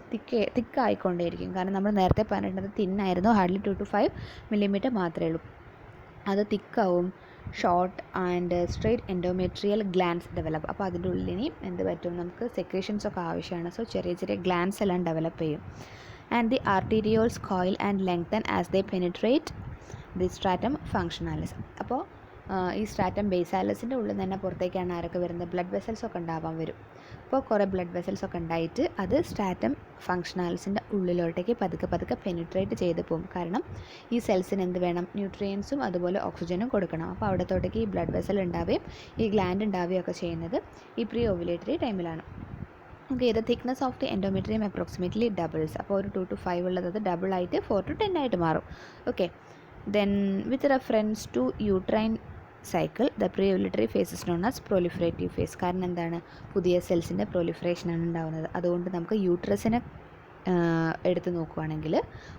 തിക്കായിക്കൊണ്ടേയിരിക്കും. കാരണം നമ്മൾ നേരത്തെ പറഞ്ഞിട്ടുള്ളത് തിന്നായിരുന്നു, ഹാർഡ്ലി 2 to 5 millimeter മാത്രമേ ഉള്ളൂ. അത് തിക്കാവും, short and straight endometrial glands develop. അപ്പോൾ അതിൻ്റെ ഉള്ളിൽ എന്ത് പറ്റും, നമുക്ക് സെക്രീഷൻസ് ഒക്കെ ആവശ്യമാണ്. സോ ചെറിയ ചെറിയ ഗ്ലാൻസ് എല്ലാം ഡെവലപ്പ് ചെയ്യും. And the arterioles coil and lengthen as they penetrate the stratum functionalis. അപ്പോൾ ഈ സ്ട്രാറ്റം ബേസാലിസിൻ്റെ ഉള്ളിൽ തന്നെ പുറത്തേക്കാണ് ആരൊക്കെ വരുന്നത്, ബ്ലഡ് വെസൽസ് ഒക്കെ ഉണ്ടാവാൻ വരും. അപ്പോൾ കുറേ ബ്ലഡ് വെസൽസ് ഒക്കെ ഉണ്ടായിട്ട് അത് സ്ട്രാറ്റം ഫങ്ഷനാലിസിൻ്റെ ഉള്ളിലോട്ടേക്ക് പതുക്കെ പെനിട്രേറ്റ് ചെയ്ത് പോകും. കാരണം ഈ സെൽസിന് എന്ത് വേണം, ന്യൂട്രിയൻസും അതുപോലെ ഓക്സിജനും കൊടുക്കണം. അപ്പോൾ അവിടത്തോട്ടേക്ക് ഈ ബ്ലഡ് വെസൽ ഉണ്ടാവുകയും ഈ ഗ്ലാൻഡ് ഉണ്ടാവുകയും ഒക്കെ ചെയ്യുന്നത് ഈ പ്രീ ഓവുലേറ്ററി ടൈമിലാണ്. Okay, the thickness of the endometrium approximately doubles. അപ്പോൾ ഒരു 2 to 5 ഉള്ളത് അത് ഡബിൾ ആയിട്ട് 4 to 10 ആയിട്ട് മാറും. Okay, then with reference to uterine cycle, the pre-ovulatory phase is known as proliferative phase. കാരണം എന്താണ്, പുതിയ സെൽസിൻ്റെ പ്രൊലിഫറേഷനാണ് ഉണ്ടാകുന്നത്. അതുകൊണ്ട് നമുക്ക് യൂട്രസിനെ എടുത്ത് നോക്കുകയാണെങ്കിൽ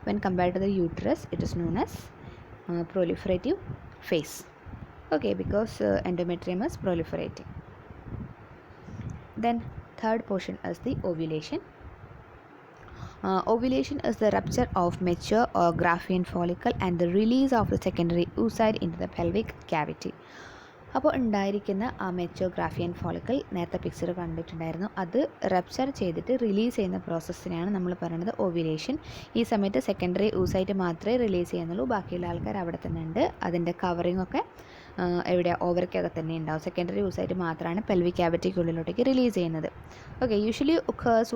when compared to the uterus it is known as proliferative phase. Okay, because endometrium is proliferating. Then third portion is the ovulation. Ovulation is the rupture of mature or Graafian follicle and the release of the secondary oocyte into the pelvic cavity. അപ്പോൾ ഉണ്ടായിരിക്കുന്ന ആ മെച്ചോ ഗ്രാഫിയൻ ഫോളിക്കിൾ നേരത്തെ പിക്ചർ കണ്ടിട്ടുണ്ടായിരുന്നു, അത് റപ്ചർ ചെയ്തിട്ട് റിലീസ് ചെയ്യുന്ന പ്രോസസ്സിനെയാണ് നമ്മൾ പറയുന്നത് ഓവുലേഷൻ. ഈ സമയത്ത് സെക്കൻഡറി oocyte മാത്രമേ റിലീസ് ചെയ്യുന്നുള്ളൂ, ബാക്കിയുള്ള ആൾക്കാർ അവിടെ തന്നെ ഉണ്ട്. അതിൻ്റെ കവറിംഗ് ഒക്കെ എവിടെയാണ്, ഓവറിക്കകത്ത് തന്നെ ഉണ്ടാവും. സെക്കൻഡറി oocyte മാത്രമാണ് പെൽവിക് ക്യാവിറ്റിക്കുള്ളിലോട്ടേക്ക് റിലീസ് ചെയ്യുന്നത്. Okay, usually occurs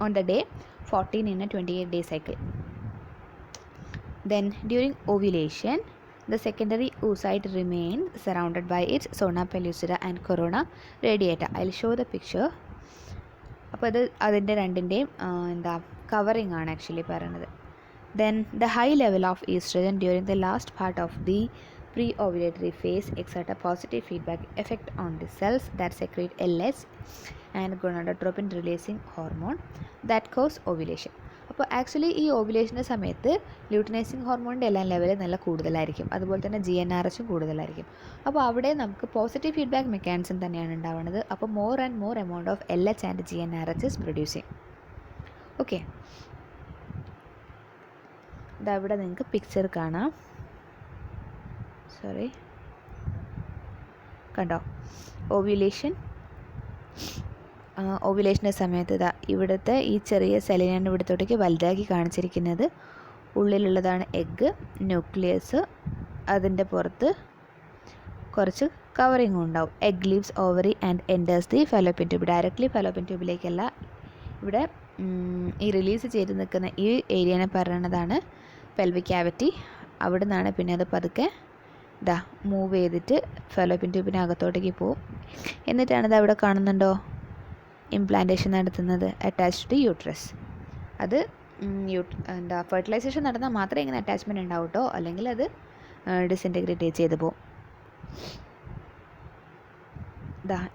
on the day 14 in a 28-day cycle. Then during ovulation, the secondary oocyte remains surrounded by its zona pellucida and corona radiata. I'll show the picture. അപ്പോൾ അത് അതിൻ്റെ രണ്ടിൻ്റെയും എന്താ കവറിങ് ആണ് ആക്ച്വലി പറയുന്നത്. Then the high level of estrogen during the last part of the pre-ovulatory phase exert a positive feedback effect on the cells that secrete LH and gonadotropin releasing hormone that cause ovulation. അപ്പോൾ ആക്ച്വലി ഈ ഓവുലേഷൻ്റെ സമയത്ത് ല്യൂട്ടിനൈസിങ് ഹോർമോണിൻ്റെ എല്ലാം ലെവൽ നല്ല കൂടുതലായിരിക്കും, അതുപോലെ തന്നെ GnRHും കൂടുതലായിരിക്കും. അപ്പോൾ അവിടെ നമുക്ക് പോസിറ്റീവ് ഫീഡ്ബാക്ക് മെക്കാനിസം തന്നെയാണ് ഉണ്ടാവുന്നത്. അപ്പോൾ more and more amount of LH and GnRH is producing. Okay, ഇതവിടെ നിങ്ങൾക്ക് പിക്ചർ കാണാം. സോറി, കണ്ടോ ഓവുലേഷൻ്റെ സമയത്ത് ഇതാ ഇവിടുത്തെ ഈ ചെറിയ സെല്ലിനാണ് ഇവിടത്തോട്ടേക്ക് വലുതാക്കി കാണിച്ചിരിക്കുന്നത്. ഉള്ളിലുള്ളതാണ് എഗ്ഗ്, ന്യൂക്ലിയസ്, അതിൻ്റെ പുറത്ത് കുറച്ച് കവറിങ്ങും ഉണ്ടാവും. Egg leaves ovary and enters the fallopian tube. Directly fallopian ട്യൂബിലേക്കല്ല, ഇവിടെ ഈ റിലീസ് ചെയ്ത് നിൽക്കുന്ന ഈ ഏരിയനെ പറയുന്നതാണ് പെൽവിക് ക്യാവിറ്റി. അവിടെ നിന്നാണ് പിന്നെ അത് പതുക്കെ മൂവ് ചെയ്തിട്ട് ഫലോപ്പിയൻ ട്യൂബിനകത്തോട്ടേക്ക് പോവും. എന്നിട്ടാണിത് അവിടെ കാണുന്നുണ്ടോ ഇംപ്ലാന്റേഷൻ നടത്തുന്നത് അറ്റാച്ച്ഡ് ടു യൂട്രസ്. അത് ഫെർട്ടിലൈസേഷൻ നടന്നാൽ മാത്രമേ ഇങ്ങനെ അറ്റാച്ച്മെൻറ്റ് ഉണ്ടാവും കേട്ടോ, അല്ലെങ്കിൽ അത് ഡിസിൻറ്റഗ്രേറ്റ് ചെയ്ത് പോവും.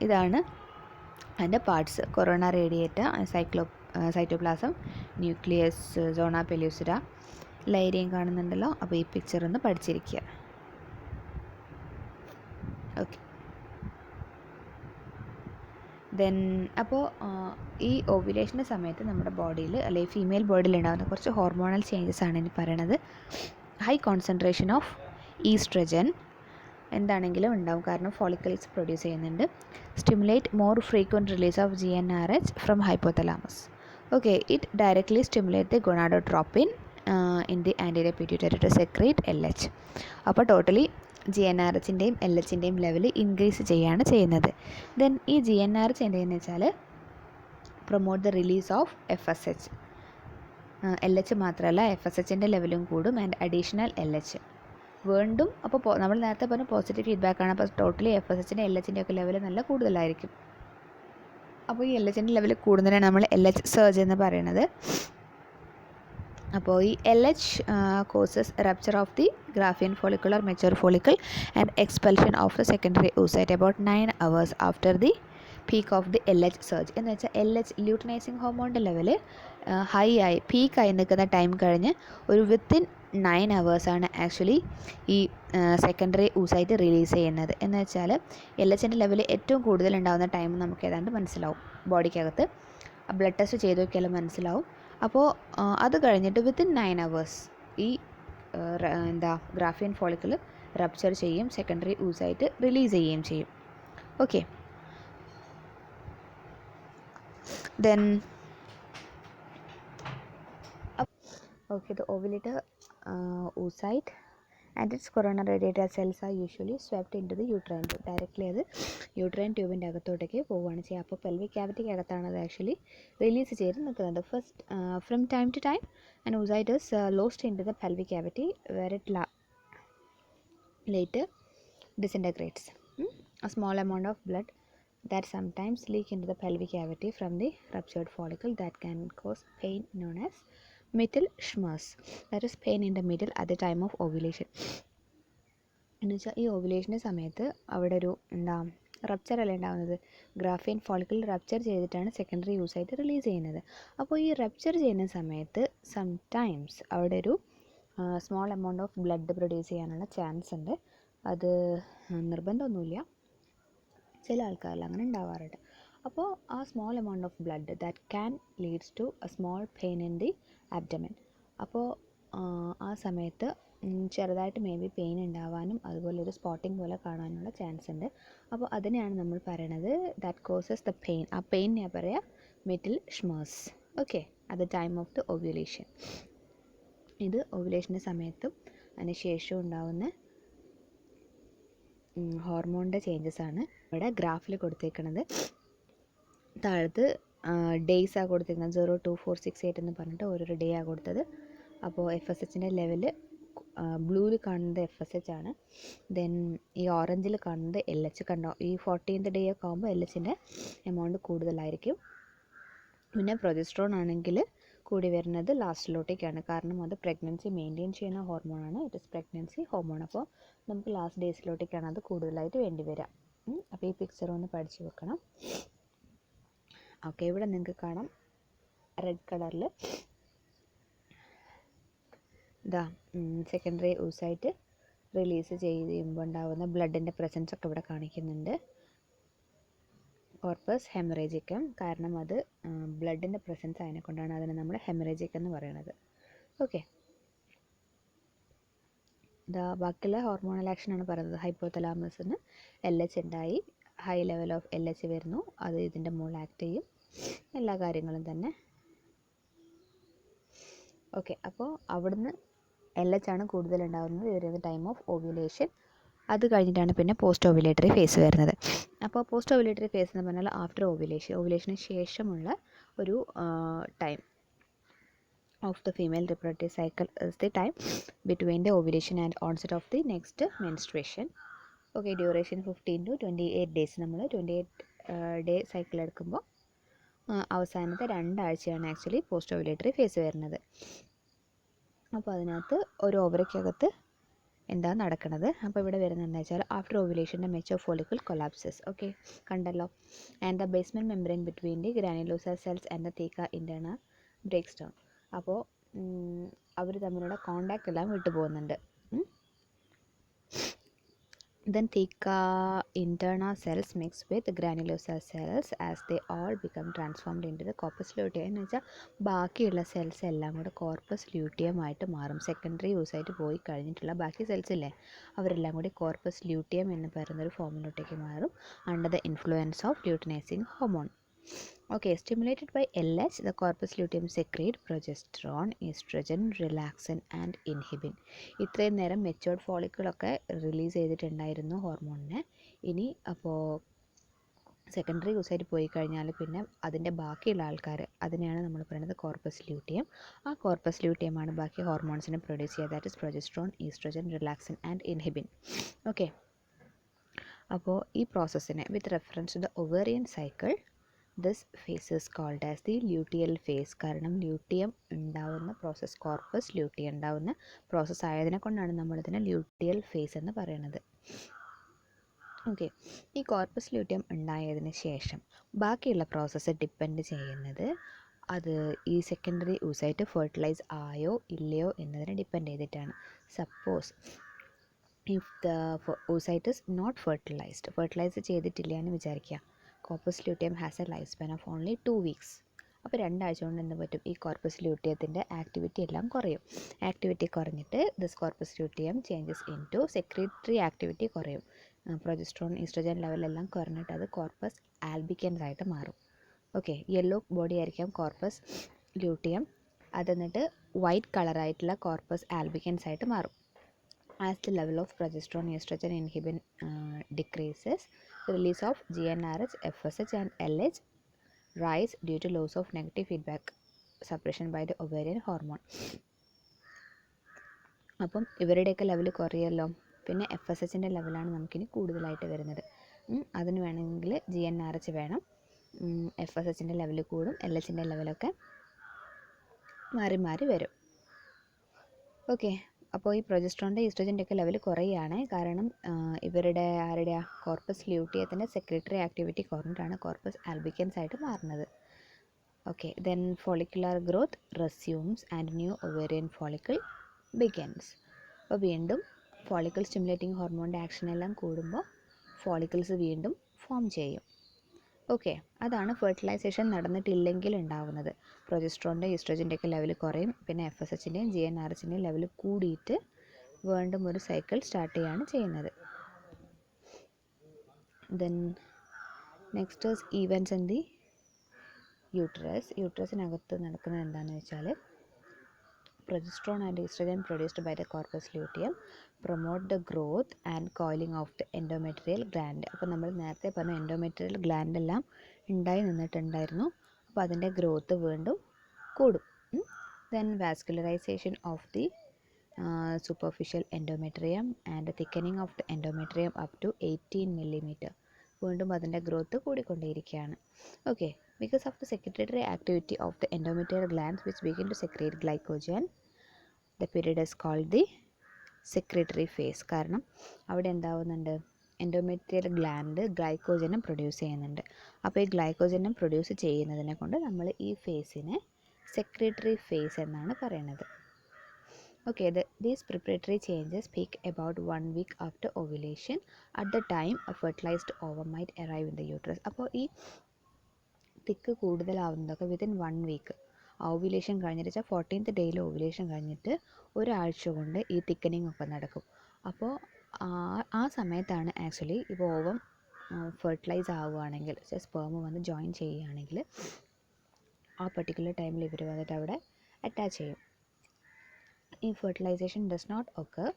ഇതാണ് അതിൻ്റെ പാർട്സ്: കൊറോണ റേഡിയേറ്റ, സൈറ്റോപ്ലാസം, ന്യൂക്ലിയസ്, സോണ പെല്യൂസിഡ, ലൈരിയും കാണുന്നുണ്ടല്ലോ. അപ്പോൾ ഈ പിക്ചർ ഒന്ന് പഠിച്ചിരിക്കുക. ഓക്കെ, ദെൻ അപ്പോൾ ഈ ഓവുലേഷൻ്റെ സമയത്ത് നമ്മുടെ ബോഡിയിൽ അല്ലെങ്കിൽ ഫീമെയിൽ ബോഡിയിൽ ഉണ്ടാകുന്ന കുറച്ച് ഹോർമോണൽ ചേഞ്ചസ് ആണ് ഇനി പറയണത്. ഹൈ കോൺസെൻട്രേഷൻ ഓഫ് ഈസ്ട്രജൻ എന്താണെങ്കിലും ഉണ്ടാവും, കാരണം ഫോളിക്കിൾസ് പ്രൊഡ്യൂസ് ചെയ്യുന്നുണ്ട്. Stimulate more frequent release of GnRH from hypothalamus. Okay, it directly stimulate the gonadotropin in the anterior pituitary to secrete LH. അപ്പോൾ ടോട്ടലി GnRHൻ്റെയും LHൻ്റെയും ലെവൽ ഇൻക്രീസ് ചെയ്യുകയാണ് ചെയ്യുന്നത്. ദെൻ ഈ GnRH എന്തെന്ന് വെച്ചാൽ promote the release of FSH. LH മാത്രമല്ല FSHൻ്റെ ലെവലും കൂടും ആൻഡ് അഡീഷണൽ LH വീണ്ടും. അപ്പോൾ നമ്മൾ നേരത്തെ പറഞ്ഞ പോസിറ്റീവ് ഫീഡ്ബാക്കാണ്. അപ്പോൾ ടോട്ടലി FSHൻ്റെ LHൻ്റെ ഒക്കെ ലെവൽ നല്ല കൂടുതലായിരിക്കും. അപ്പോൾ ഈ LHൻ്റെ ലെവൽ കൂടുന്നതിനാണ് നമ്മൾ LH സർജ് എന്ന് പറയുന്നത്. അപ്പോൾ ഈ LH causes rupture of the Graafian follicle or mature follicle and expulsion of the secondary oocyte about 9 hours after the peak of the LH surge. എന്ന് വെച്ചാൽ LH ല്യൂട്ടിനൈസിങ് ഹോർമോണിൻ്റെ ലെവൽ ഹൈ ആയി പീക്കായി നിൽക്കുന്ന ടൈം കഴിഞ്ഞ് ഒരു വിത്തിൻ 9 hours ആക്ച്വലി ഈ സെക്കൻഡറി oocyte റിലീസ് ചെയ്യുന്നത്. എന്ന് വെച്ചാൽ LHൻ്റെ ലെവൽ ഏറ്റവും കൂടുതൽ ഉണ്ടാകുന്ന ടൈം നമുക്ക് ഏതാണ്ട് മനസ്സിലാവും ബോഡിക്കകത്ത്. ബ്ലഡ് ടെസ്റ്റ് ചെയ്ത് നോക്കിയാലും മനസ്സിലാവും. അപ്പോൾ അത് കഴിഞ്ഞിട്ട് വിത്തിൻ 9 hours ഈ ഗ്രാഫിയൻ ഫോളിക്കിൾ റപ്ചർ ചെയ്യും, സെക്കൻഡറി oocyte റിലീസ് ചെയ്യുകയും ചെയ്യും. Okay, then the ovulator oocyte and its corona radiata cells are usually swept into the uterine tube. Directly അത് യൂട്രൈൻ ട്യൂബിൻ്റെ അകത്തോട്ടേക്ക് പോവുകയാണ് ചെയ്യുക. അപ്പോൾ പെൽവിക് ക്യാവിറ്റിക്ക് അകത്താണ് അത് ആക്ച്വലി റിലീസ് ചെയ്ത് നിൽക്കുന്നത്. First from time to time and oocyte is lost into the pelvic cavity where it later disintegrates. A small amount of blood that sometimes leak into the pelvic cavity from the ruptured follicle that can cause pain known as Mittelschmerz, that is pain in the middle at the time of ovulation. എന്ന് വെച്ചാൽ ഈ ഓവുലേഷൻ്റെ സമയത്ത് അവിടെ ഒരു റപ്ചർ അല്ലേ ഉണ്ടാകുന്നത്. ഗ്രാഫിയൻ ഫോളിക്കിൾ റപ്ചർ ചെയ്തിട്ടാണ് സെക്കൻഡറി യൂസായിട്ട് റിലീസ് ചെയ്യുന്നത്. അപ്പോൾ ഈ റപ്ചർ ചെയ്യുന്ന സമയത്ത് സംടൈംസ് അവിടെ ഒരു small amount of blood produce ചെയ്യാനുള്ള ചാൻസ് ഉണ്ട്. അത് നിർബന്ധമൊന്നുമില്ല, ചില ആൾക്കാരിൽ അങ്ങനെ ഉണ്ടാവാറുണ്ട്. അപ്പോൾ ആ small amount of blood that can leads to a small pain in the abdomen. അപ്പോൾ ആ സമയത്ത് ചെറുതായിട്ട് മേ ബി പെയിൻ ഉണ്ടാവാനും അതുപോലെ ഒരു സ്പോട്ടിങ് പോലെ കാണാനുള്ള ചാൻസ് ഉണ്ട്. അപ്പോൾ അതിനെയാണ് നമ്മൾ പറയണത് ദാറ്റ് കോസസ് ദ പെയിൻ. ആ പെയിനിനെ പറയുക middle schmerz. Okay, at the time of the ovulation. ഇത് ഓവുലേഷൻ്റെ സമയത്തും അതിന് ശേഷവും ഉണ്ടാവുന്ന ഹോർമോണിൻ്റെ ചേഞ്ചസ് ആണ് ഇവിടെ ഗ്രാഫിൽ കൊടുത്തേക്കുന്നത്. താഴത്ത് ഡേയ്സാണ് കൊടുത്തിരിക്കുന്നത്. 0, 2, 4, 6, 8 എന്ന് പറഞ്ഞിട്ട് ഓരോരോ ഡേ ആണ് കൊടുത്തത്. അപ്പോൾ FSHൻ്റെ ലെവല് ബ്ലൂവിൽ കാണുന്നത് FSH ആണ്. ദെൻ ഈ ഓറഞ്ചിൽ കാണുന്നത് LH. കണ്ടോ, ഈ 14th ഡേ ഒക്കെ ആകുമ്പോൾ LHൻ്റെ എമൗണ്ട് കൂടുതലായിരിക്കും. പിന്നെ പ്രൊജസ്ട്രോൺ ആണെങ്കിൽ കൂടി വരുന്നത് ലാസ്റ്റിലോട്ടേക്കാണ്, കാരണം അത് പ്രഗ്നൻസി മെയിൻറ്റെയിൻ ചെയ്യുന്ന ഹോർമോണാണ്. It is pregnancy hormone. അപ്പോൾ നമുക്ക് ലാസ്റ്റ് ഡേയ്സിലോട്ടേക്കാണ് അത് കൂടുതലായിട്ട് വേണ്ടി വരിക. അപ്പോൾ ഈ പിക്ചർ ഒന്ന് പഠിച്ചു വെക്കണം. ഓക്കെ, ഇവിടെ നിങ്ങൾക്ക് കാണാം റെഡ് കളറിൽ ഇതാ സെക്കൻഡറി ഊസായിട്ട് റിലീസ് ചെയ്യുമ്പോൾ ഉണ്ടാകുന്ന ബ്ലഡിൻ്റെ പ്രസൻസ് ഒക്കെ ഇവിടെ കാണിക്കുന്നുണ്ട്. കോർപ്പസ് ഹെമറേജിക്കം, കാരണം അത് ബ്ലഡിൻ്റെ പ്രസൻസ് അതിനെ കൊണ്ടാണ് അതിനെ നമ്മൾ ഹെമറേജിക് എന്ന് പറയുന്നത്. ഓക്കെ, ബാക്കിയുള്ള ഹോർമോണൽ ആക്ഷനാണ് പറയുന്നത്. ഹൈപ്പോതലാമസിന് LH ഉണ്ടായി, ഹൈ ലെവൽ ഓഫ് LH വരുന്നു, അത് ഇതിൻ്റെ മുകളിൽ ആക്ട് ചെയ്യും, എല്ലാ കാര്യങ്ങളും തന്നെ. ഓക്കെ, അപ്പോൾ അവിടുന്ന് LH ആണ് കൂടുതലുണ്ടാകുന്നത് during the time of ovulation. അത് കഴിഞ്ഞിട്ടാണ് പിന്നെ പോസ്റ്റ് ഓവുലേറ്ററി ഫേസ് വരുന്നത്. അപ്പോൾ പോസ്റ്റ് ഓവുലേറ്ററി ഫേസ് എന്ന് പറഞ്ഞാൽ ആഫ്റ്റർ ഓവുലേഷന് ശേഷമുള്ള ഒരു time of the female reproductive cycle is the time between the ovulation and onset of the next menstruation. Okay, duration 15 to 28 days. നമ്മൾ 28 ഡേ സൈക്കിൾ എടുക്കുമ്പോൾ അവസാനത്തെ 2 ആഴ്ചയാണ് ആക്ച്വലി പോസ്റ്റ് ഓവുലേറ്ററി ഫേസ് വരുന്നത്. അപ്പോൾ അതിനകത്ത് ഒരു ഓവറിക്കകത്ത് എന്താ നടക്കുന്നത്. അപ്പോൾ ഇവിടെ വരുന്നത് എന്താ വെച്ചാൽ ആഫ്റ്റർ ഓവുലേഷൻ്റെ മെച്ചൂർ ഫോളിക്കിൾ കൊളാപ്സസ്. ഓക്കെ, കണ്ടല്ലോ. And the basement membrane between the granulosa cells and the theca interna breaks down. അപ്പോൾ അവർ തമ്മിലുള്ള കോണ്ടാക്റ്റ് എല്ലാം വിട്ടു പോകുന്നുണ്ട്. Then theca interna cells mix with granulosa cells as they all become transformed into the corpus luteum. എന്ന് വെച്ചാൽ ബാക്കിയുള്ള സെൽസ് എല്ലാം കൂടെ കോർപ്പസ് ല്യൂട്ടിയം ആയിട്ട് മാറും. സെക്കൻഡറി യൂസായിട്ട് പോയി കഴിഞ്ഞിട്ടുള്ള ബാക്കി സെൽസ് ഇല്ലേ, അവരെല്ലാം കൂടി കോർപ്പസ് ല്യൂട്ടിയം എന്ന് പറയുന്നൊരു ഫോമിലോട്ടേക്ക് മാറും under the influence of luteinising hormone. Okay, stimulated by LH, the corpus luteum secrete progesterone, estrogen, relaxin and inhibin. ഇത്രയും നേരം മെച്ചുവർഡ് ഫോളിക്കിളൊക്കെ റിലീസ് ചെയ്തിട്ടുണ്ടായിരുന്നു ഹോർമോണിനെ. ഇനി അപ്പോൾ സെക്കൻഡറി യൂസായിട്ട് പോയി കഴിഞ്ഞാൽ പിന്നെ അതിൻ്റെ ബാക്കിയുള്ള ആൾക്കാർ, അതിനെയാണ് നമ്മൾ പറയുന്നത് കോർപ്പസ് ല്യൂട്ടിയം. ആ കോർപ്പസ് ല്യൂട്ടിയമാണ് ബാക്കി ഹോർമോൺസിനെ പ്രൊഡ്യൂസ് ചെയ്യുക. That is progesterone, estrogen, relaxin and inhibin. Okay, അപ്പോൾ ഈ പ്രോസസ്സിനെ with reference to the ovarian cycle this phase is called as the luteal phase. കാരണം ല്യൂട്ടിയം ഉണ്ടാവുന്ന പ്രോസസ്സ്, കോർപ്പസ് ല്യൂട്ടിയം ഉണ്ടാവുന്ന പ്രോസസ്സ് ആയതിനെ കൊണ്ടാണ് നമ്മളിതിനെ ല്യൂട്ടിയൽ ഫേസ് എന്ന് പറയുന്നത്. ഓക്കെ, ഈ കോർപ്പസ് ല്യൂട്ടിയം ഉണ്ടായതിന് ശേഷം ബാക്കിയുള്ള പ്രോസസ്സ് ഡിപ്പെൻഡ് ചെയ്യുന്നത് അത് ഈ സെക്കൻഡറി യൂസായിട്ട് ഫെർട്ടിലൈസ് ആയോ ഇല്ലയോ എന്നതിനെ ഡിപ്പെൻഡ് ചെയ്തിട്ടാണ്. Suppose if the oocyte is not fertilized, fertilise ചെയ്തിട്ടില്ല എന്ന് വിചാരിക്കുക, corpus luteum has a life span of only 2 weeks. അപ്പോൾ 2 ആഴ്ച കൊണ്ട് എന്ത് പറ്റും, ഈ കോർപ്പസ് ല്യൂട്ടിയത്തിൻ്റെ ആക്ടിവിറ്റി എല്ലാം കുറയും. ആക്ടിവിറ്റി കുറഞ്ഞിട്ട് this corpus luteum changes in to secretory activity കുറയും. പ്രൊജസ്ട്രോൺ, ഈസ്ട്രോജൻ ലെവലെല്ലാം കുറഞ്ഞിട്ട് അത് കോർപ്പസ് ആൽബിക്കൻസ് ആയിട്ട് മാറും. ഓക്കെ, യെല്ലോ ബോഡി ആയിരിക്കാം കോർപ്പസ് ല്യൂട്ടിയം, അതെന്നിട്ട് വൈറ്റ് കളറായിട്ടുള്ള കോർപ്പസ് ആൽബിക്കൻസ് ആയിട്ട് മാറും. As the level of progesterone, estrogen, inhibin decreases, the release of GnRH, FSH and LH rise due to loss of negative feedback suppression by the ovarian hormone. അപ്പം ഇവരുടെയൊക്കെ ലെവൽ കുറയല്ലോ, പിന്നെ FSHൻ്റെ ലെവലാണ് നമുക്കിനി കൂടുതലായിട്ട് വരുന്നത്. അതിന് വേണമെങ്കിൽ GnRH വേണം, FSHൻ്റെ ലെവൽ കൂടും, LHൻ്റെ ലെവലൊക്കെ മാറി മാറി വരും. ഓക്കെ, അപ്പോൾ ഈ പ്രൊജസ്ട്രോണിൻ്റെ ഈസ്ട്രജൻ്റെ ഒക്കെ ലെവൽ കുറയുകയാണ്. കാരണം ഇവരുടെ ആരുടെ കോർപ്പസ് ല്യൂട്ടിയത്തിൻ്റെ സെക്രട്ടറി ആക്ടിവിറ്റി കുറഞ്ഞിട്ടാണ് കോർപ്പസ് ആൽബിക്കൻസ് ആയിട്ട് മാറുന്നത്. Okay, then follicular growth resumes and new ovarian follicle begins. അപ്പോൾ വീണ്ടും ഫോളിക്കിൾ സ്റ്റിമുലേറ്റിംഗ് ഹോർമോണിൻ്റെ ആക്ഷൻ എല്ലാം കൂടുമ്പോൾ ഫോളിക്കിൾസ് വീണ്ടും ഫോം ചെയ്യും. ഓക്കെ, അതാണ് ഫെർട്ടിലൈസേഷൻ നടന്നിട്ടില്ലെങ്കിൽ ഉണ്ടാവുന്നത്. പ്രൊജസ്ട്രോണിൻ്റെ ഈസ്ട്രജൻ്റെ ഒക്കെ ലെവൽ കുറയും. പിന്നെ FSHൻ്റെയും GnRHൻ്റെയും ലെവൽ കൂടിയിട്ട് വീണ്ടും ഒരു സൈക്കിൾ സ്റ്റാർട്ട് ചെയ്യുകയാണ് ചെയ്യുന്നത്. Then next is events in the uterus. യൂട്രസിനകത്ത് നടക്കുന്നത് എന്താണെന്ന് വെച്ചാൽ progesterone and estrogen produced by the corpus luteum promote the growth and coiling of the endometrial gland. അപ്പോൾ നമ്മൾ നേരത്തെ പറഞ്ഞ എൻഡോമെട്രിയൽ ഗ്ലാൻഡ് എല്ലാം ഉണ്ടായി നിന്നിട്ടുണ്ടായിരുന്നു. അപ്പോൾ അതിൻ്റെ ഗ്രോത്ത് വീണ്ടും കൂടും. Then vascularisation of the superficial endometrium and thickening of the endometrium up to 18 millimeter. വീണ്ടും അതിൻ്റെ ഗ്രോത്ത് കൂടിക്കൊണ്ടേയിരിക്കുകയാണ്. Okay, because of the secretory activity of the endometrial glands which begin to secrete glycogen, the period is called the secretory phase. കാരണം അവിടെ എന്താവുന്നുണ്ട്, എൻഡോമെട്രിയൽ ഗ്ലാൻഡ് ഗ്ലൈക്കോജനും പ്രൊഡ്യൂസ് ചെയ്യുന്നുണ്ട്. അപ്പോൾ ഈ ഗ്ലൈക്കോജനും പ്രൊഡ്യൂസ് ചെയ്യുന്നതിനെ കൊണ്ട് നമ്മൾ ഈ ഫേസിനെ സെക്രട്ടറി ഫേസ് എന്നാണ് പറയുന്നത്. Okay, these preparatory changes peak about 1 week after ovulation. At the time, a fertilized ovum might arrive in the uterus. അപ്പോൾ ഈ തിക്ക് കൂടുതലാവുന്നതൊക്കെ വിത്തിൻ 1 വീക്ക്, ഓവുലേഷൻ കഴിഞ്ഞിട്ട് വെച്ചാൽ 14th ഡേയിൽ ഓവുലേഷൻ കഴിഞ്ഞിട്ട് ഒരാഴ്ച കൊണ്ട് ഈ തിക്കനിങ് ഒക്കെ നടക്കും. അപ്പോൾ ആ സമയത്താണ് ആക്ച്വലി ഇപ്പോൾ ഓവം ഫെർട്ടിലൈസ് ആവുകയാണെങ്കിൽ, സ്പേം വന്ന് ജോയിൻ ചെയ്യുകയാണെങ്കിൽ ആ പെർട്ടിക്കുലർ ടൈമിൽ ഇവർ വന്നിട്ട് അവിടെ അറ്റാച്ച് ചെയ്യും. If fertilization does not occur,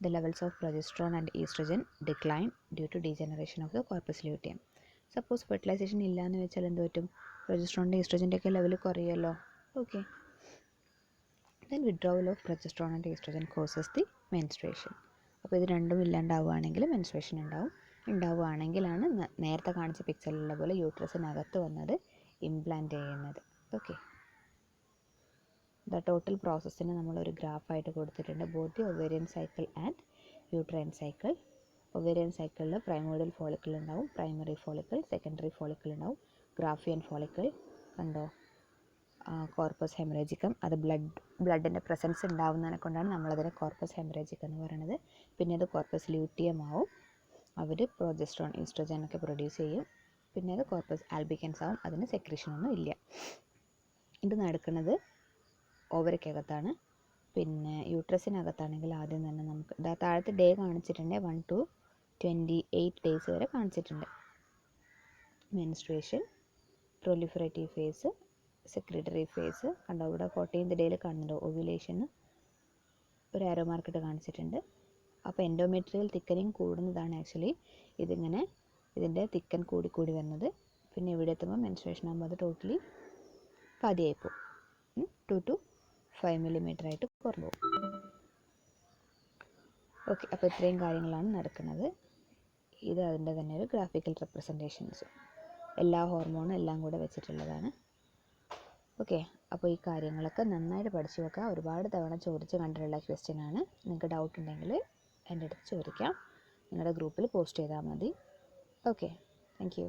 the levels of progesterone and estrogen decline due to degeneration of the corpus luteum. Suppose fertilization ഇല്ല എന്ന് വെച്ചാൽ എന്ത് പറ്റും, പ്രൊജസ്ട്രോണിൻ്റെ ഈസ്ട്രജൻ്റെ ഒക്കെ ലെവൽ കുറയുമല്ലോ. Okay, then withdrawal of progesterone and estrogen causes the menstruation. അപ്പോൾ ഇത് രണ്ടും ഇല്ലാണ്ടാവുകയാണെങ്കിൽ മെൻസ്ട്രേഷൻ ഉണ്ടാവുകയാണെങ്കിലാണ് നേരത്തെ കാണിച്ച പിക്ചറിലുള്ള പോലെ യൂട്രസിനകത്ത് വന്നത് ഇംപ്ലാന്റ് ചെയ്യുന്നത്. ഓക്കെ, ദ ടോട്ടൽ പ്രോസസ്സിന് നമ്മളൊരു ഗ്രാഫായിട്ട് കൊടുത്തിട്ടുണ്ട്. Both the ovarian cycle and uterine cycle. Ovarian സൈക്കിളിൽ പ്രൈമോഡിയൽ ഫോളിക്കിൾ ഉണ്ടാവും, പ്രൈമറി ഫോളിക്കിൾ, സെക്കൻഡറി ഫോളിക്കിൾ ഉണ്ടാവും, ഗ്രാഫിയൻ ഫോളിക്കിൾ കണ്ടോ, കോർപ്പസ് ഹെമറേജിക്കം. അത് ബ്ലഡിൻ്റെ പ്രസൻസ് ഉണ്ടാവുന്നതിനെ കൊണ്ടാണ് നമ്മളതിനെ കോർപ്പസ് ഹെമറേജിക് എന്ന് പറയുന്നത്. പിന്നെ അത് കോർപ്പസ് ല്യൂട്ടിയം ആവും, അവർ പ്രൊജസ്ട്രോൺ ഈസ്ട്രജൻ ഒക്കെ പ്രൊഡ്യൂസ് ചെയ്യും. പിന്നെ അത് കോർപ്പസ് ആൽബിക്കൻസ് ആവും, അതിന് സെക്രീഷനൊന്നും ഇല്ല. ഇത് നടക്കുന്നത് ഓവറിക്കകത്താണ്. പിന്നെ യൂട്രസിനകത്താണെങ്കിൽ ആദ്യം തന്നെ നമുക്ക് താഴത്തെ ഡേ കാണിച്ചിട്ടുണ്ട്, 1 to 28 ഡേയ്സ് വരെ കാണിച്ചിട്ടുണ്ട്. Menstruation, proliferative phase, secretory phase കണ്ടോ, ഇവിടെ 14th ഡേയിൽ കാണുന്നുണ്ടോ ഓവുലേഷന് ഒരു ആരോ മാർക്കിട്ട് കാണിച്ചിട്ടുണ്ട്. അപ്പോൾ എൻഡോമെട്രിയൽ തിക്കനിങ് കൂടുന്നതാണ് ആക്ച്വലി ഇതിങ്ങനെ ഇതിൻ്റെ തിക്കൻ കൂടി വരുന്നത്. പിന്നെ ഇവിടെ എത്തുമ്പോൾ മെൻസ്ട്രേഷൻ ആകുമ്പോൾ അത് ടോട്ടലി പാതിയായിപ്പോവും, 2 to 5 millimeter ആയിട്ട് കുറഞ്ഞു പോകും. ഓക്കെ, അപ്പോൾ ഇത്രയും കാര്യങ്ങളാണ് നടക്കുന്നത്. ഇത് അതിൻ്റെ തന്നെ ഒരു ഗ്രാഫിക്കൽ റെപ്രസെൻറ്റേഷൻസ്, എല്ലാ ഹോർമോണും എല്ലാം കൂടെ വെച്ചിട്ടുള്ളതാണ്. ഓക്കെ, അപ്പോൾ ഈ കാര്യങ്ങളൊക്കെ നന്നായിട്ട് പഠിച്ചു വെക്കുക. ഒരുപാട് തവണ ചോദിച്ച് കണ്ടിട്ടുള്ള ക്വസ്റ്റ്യൻ ആണ്. നിങ്ങൾക്ക് ഡൗട്ട് ഉണ്ടെങ്കിൽ എൻ്റെ അടുത്ത് ചോദിക്കാം, നിങ്ങളുടെ ഗ്രൂപ്പിൽ പോസ്റ്റ് ചെയ്താൽ മതി. Okay, thank you.